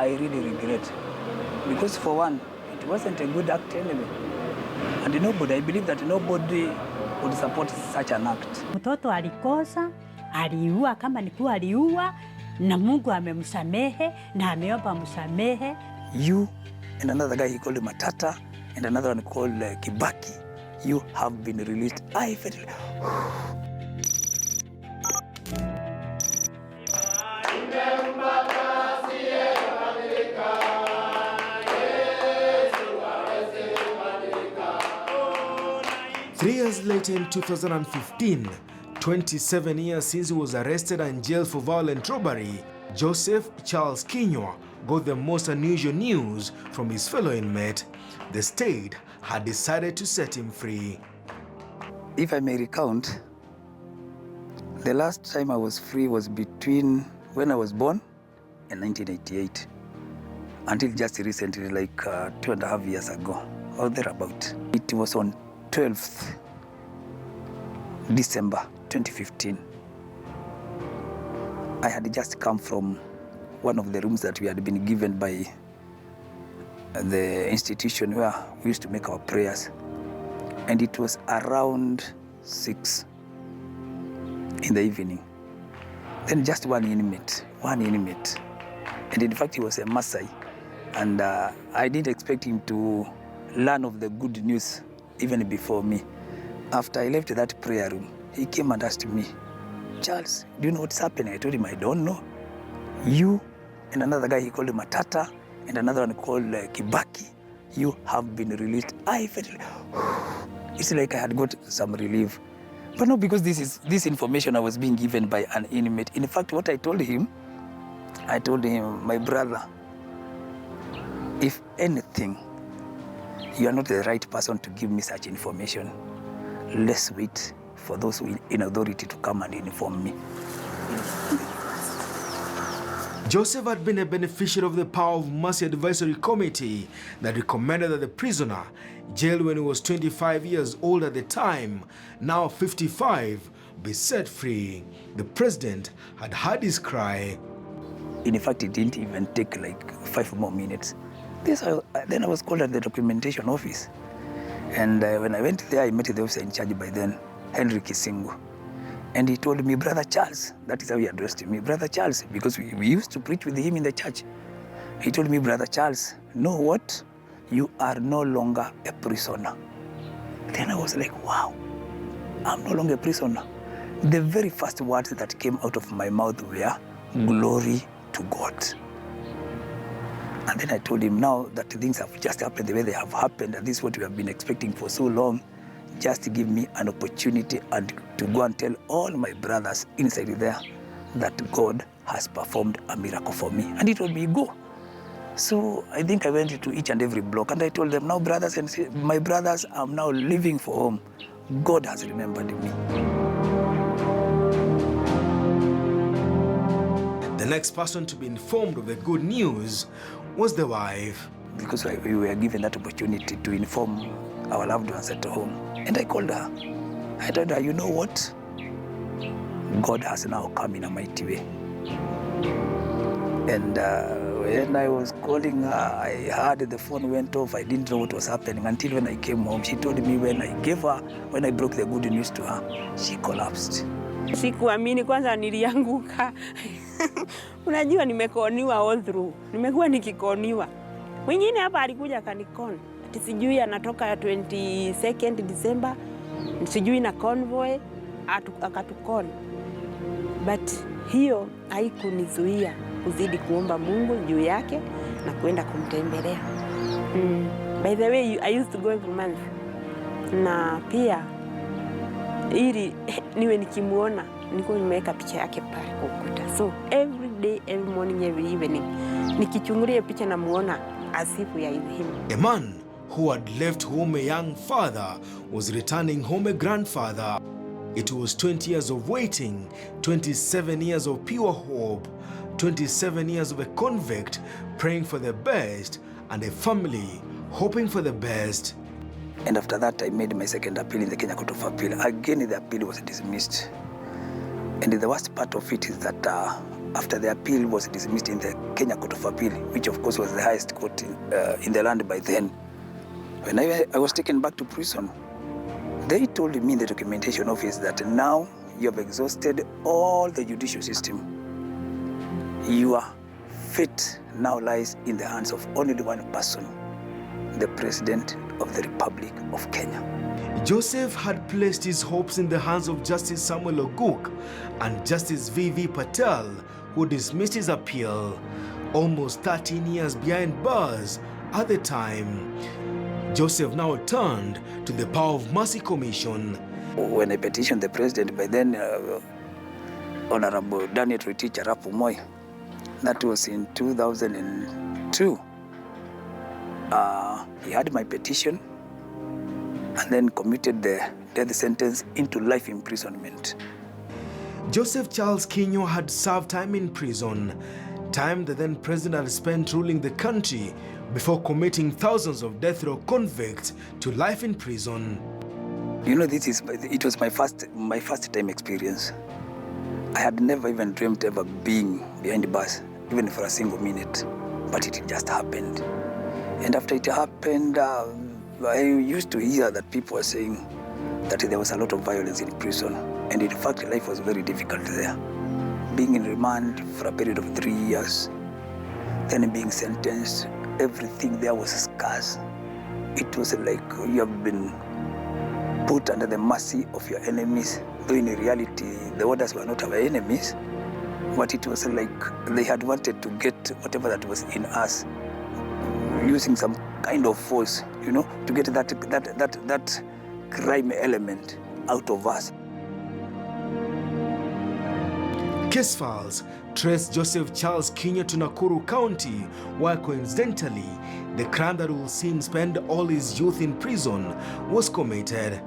I really regret. Because for one, it wasn't a good act anyway. And I believe that nobody would support such an act. Mtoto alikosa, aliua kama nikuwa aliua, na Mungu amemsamehe na ameomba msamehe. You and another guy he called Matata and another one called Kibaki, you have been released. I felt 3 years later in 2015, 27 years since he was arrested and jailed for violent robbery, Joseph Charles Kinyua got the most unusual news from his fellow inmate. The state had decided to set him free. If I may recount, the last time I was free was between when I was born in 1988 until just recently, like 2.5 years ago or thereabout. It was on 12th December 2015. I had just come from one of the rooms that we had been given by the institution where we used to make our prayers. And it was around 6 in the evening. Then just one inmate. And in fact, he was a Maasai. And I didn't expect him to learn of the good news even before me. After I left that prayer room, he came and asked me, "Charles, do you know what's happening?" I told him, "I don't know." You and another guy he called Matata and another one called Kibaki, you have been released. I felt it's like I had got some relief. But no, because this information I was being given by an inmate. In fact, what I told him, "My brother, if anything, you are not the right person to give me such information. Let's wait for those in authority to come and inform me." Joseph had been a beneficiary of the Power of Mercy Advisory Committee that recommended that the prisoner, jailed when he was 25 years old at the time, now 55, be set free. The president had heard his cry. In fact, it didn't even take like 5 more minutes. Then I was called at the documentation office. And when I went there, I met the officer in charge by then, Henry Kisingu. And he told me, "Brother Charles," that is how he addressed me, "Brother Charles," because we used to preach with him in the church. He told me, "Brother Charles, know what? You are no longer a prisoner." Then I was like, wow, I'm no longer a prisoner. The very first words that came out of my mouth were, "Glory to God." And then I told him, now that things have just happened the way they have happened, and this is what we have been expecting for so long, just give me an opportunity and to go and tell all my brothers inside there that God has performed a miracle for me. And he told me, "Go." So I think I went to each and every block and I told them, "Now brothers and my brothers, I'm now leaving for home. God has remembered me." The next person to be informed of the good news was the wife. Because we were given that opportunity to inform our loved ones at home. And I called her. I told her, "You know what? God has now come in a mighty way." And when I was calling her, I heard the phone went off. I didn't know what was happening until when I came home. She told me when I broke the good news to her, she collapsed. Sikuamini, kwanza nilianguka. Unajua nimekoniwa all through. Nimekuwa nikikoniwa. Mwingine hapa alikuja kanikon. Ati sijui anatoka 22nd December. Sijui na convoy akatukon. But hiyo haikunizuia kuzidi kuomba Mungu juu yake na kwenda kumtembelea. By the way, I used to go every month. Na pia ili niwe nikimuona, nilikuwa nimeweka picha yake pale kwa ukuta. So every day, every morning, every evening, nikichungulia picha na muona asifu ya him. A man who had left home a young father was returning home a grandfather. It was 20 years of waiting, 27 years of pure hope, 27 years of a convict praying for the best, and a family hoping for the best. And after that, I made my second appeal in the Kenya Court of Appeal. Again, the appeal was dismissed. And the worst part of it is that after the appeal was dismissed in the Kenya Court of Appeal, which of course was the highest court in the land by then. When I was taken back to prison, they told me in the documentation office that now you have exhausted all the judicial system. Your fate now lies in the hands of only one person, the President of the Republic of Kenya. Joseph had placed his hopes in the hands of Justice Samuel Oguk and Justice V.V. Patel, who dismissed his appeal. Almost 13 years behind bars at the time, Joseph now turned to the Power of Mercy Commission. When I petitioned the president, by then Honorable Daniel Toroitich Arap Moi, that was in 2002. He had my petition and then commuted the death sentence into life imprisonment. Joseph Charles Kinyua had served time in prison, time the then president had spent ruling the country before committing thousands of death row convicts to life in prison. You know, it was my first time experience. I had never even dreamt ever being behind bars, even for a single minute, but it just happened. And after it happened, I used to hear that people were saying that there was a lot of violence in prison. And in fact, life was very difficult there. Being in remand for a period of 3 years, then being sentenced, everything there was scarce. It was like you have been put under the mercy of your enemies, though in reality, the warders were not our enemies, but it was like they had wanted to get whatever that was in us, using some kind of force, you know, to get that crime element out of us. Case files trace Joseph Charles Kinyua to Nakuru County, where coincidentally, the crime that will see him spend all his youth in prison was committed.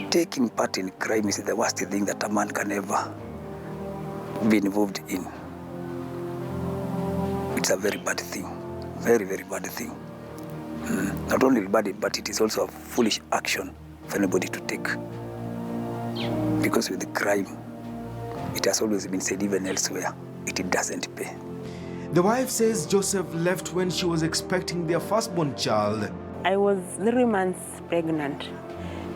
Taking part in crime is the worst thing that a man can ever be involved in. It's a very bad thing, very, very bad thing. Not only bad, but it is also a foolish action for anybody to take. Because with the crime, it has always been said even elsewhere, it doesn't pay. The wife says Joseph left when she was expecting their firstborn child. I was 3 months pregnant.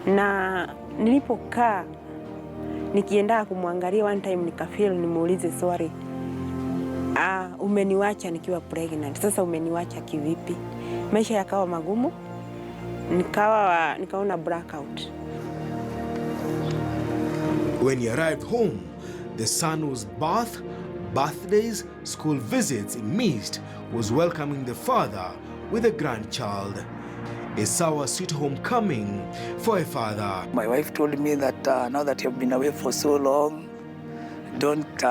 Na nilipokaa nikienda kumwangalia one time nikafeel nimuulize swali. Umeniwacha nikiwa pregnant. Sasa umeniwacha kivipi? Maisha yakawa magumu. Nikaona blackout. When he arrived home, the son was birthdays, school visits missed, was welcoming the father with a grandchild. A sour, sweet homecoming for a father. My wife told me that now that you've been away for so long, don't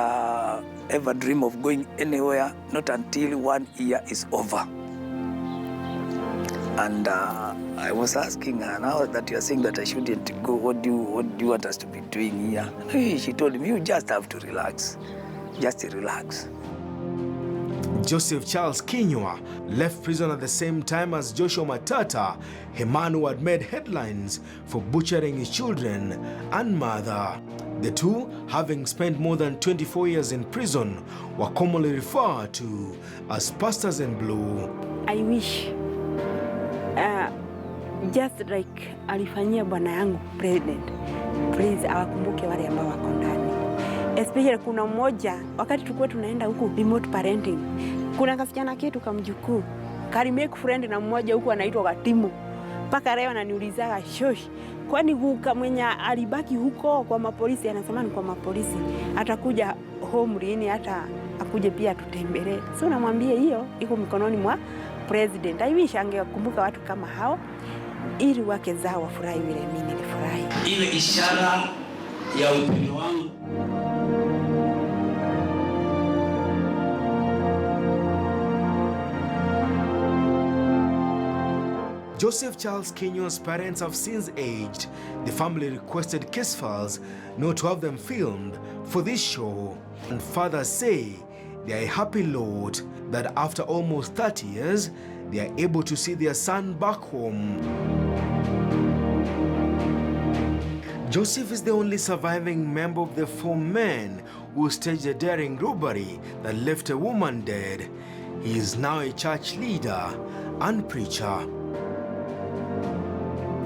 ever dream of going anywhere, not until 1 year is over. And I was asking her, now that you're saying that I shouldn't go, what do you want us to be doing here? She told me, you just have to relax. Just relax. Joseph Charles Kinyua left prison at the same time as Joshua Matata, a man who had made headlines for butchering his children and mother. The two, having spent more than 24 years in prison, were commonly referred to as pastors in blue. I wish just like alifanyia bwana yangu president, please awakumbuke wale ambao wako ndani. Especially kuna mmoja wakati tulikuwa tunaenda huko remote parenting, kuna kasichana ketu kamjukuu kalimake friend na mmoja huko anaitwa Katimu. Paka leo ananiulizaga shosh, kwani huka mwenye alibaki huko kwa mapolisi, anasema ni kwa mapolisi, atakuja home lini, hata akuje pia tutembelee. So namwambia hiyo iko mikononi mwa president. I wish angekumbuka watu kama hao ili wake zao wafurahi vile mimi nilifurahi. Ile ishara ya upendo wangu. Joseph Charles Kinyua's parents have since aged. The family requested case files not to have them filmed for this show. And fathers say they are a happy lot that after almost 30 years, they are able to see their son back home. Joseph is the only surviving member of the 4 men who staged a daring robbery that left a woman dead. He is now a church leader and preacher.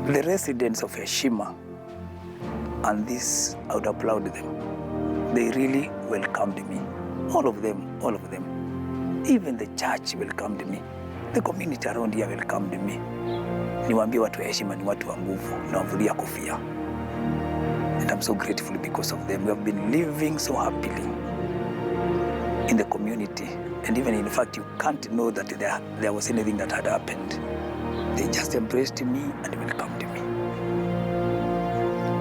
The residents of Heshima, and this, I would applaud them. They really welcomed me. All of them. Even the church welcomed me. The community around here welcomed me. Niwaambie watu wa Heshima ni watu wa nguvu, nawavulia kofia. And I'm so grateful because of them. We have been living so happily in the community. And even in fact, you can't know that there was anything that had happened. They just embraced me and welcomed me.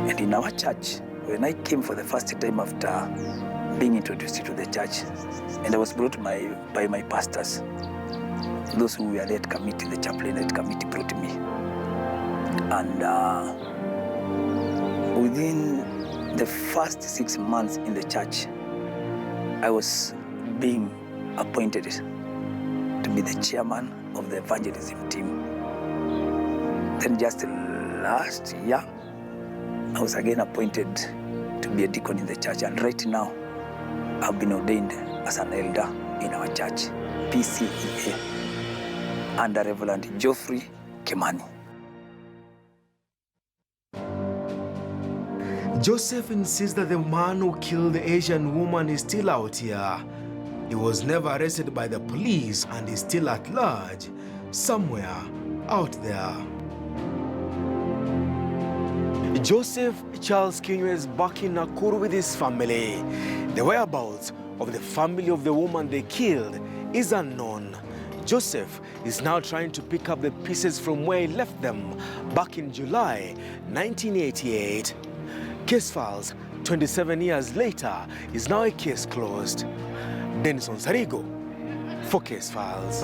And in our church, when I came for the first time after being introduced to the church, and I was brought by my pastors, those who were there at committee, the chaplain at committee brought me. And within the first 6 months in the church, I was being appointed to be the chairman of the evangelism team. Then just last year, I was again appointed to be a deacon in the church. And right now, I've been ordained as an elder in our church, PCEA, under Reverend Geoffrey Kimani. Joseph insists that the man who killed the Asian woman is still out here. He was never arrested by the police and is still at large, somewhere out there. Joseph Charles Kinyua is back in Nakuru with his family. The whereabouts of the family of the woman they killed is unknown. Joseph is now trying to pick up the pieces from where he left them back in July 1988. Case files 27 years later is now a case closed. Denison Sarigo for Case Files.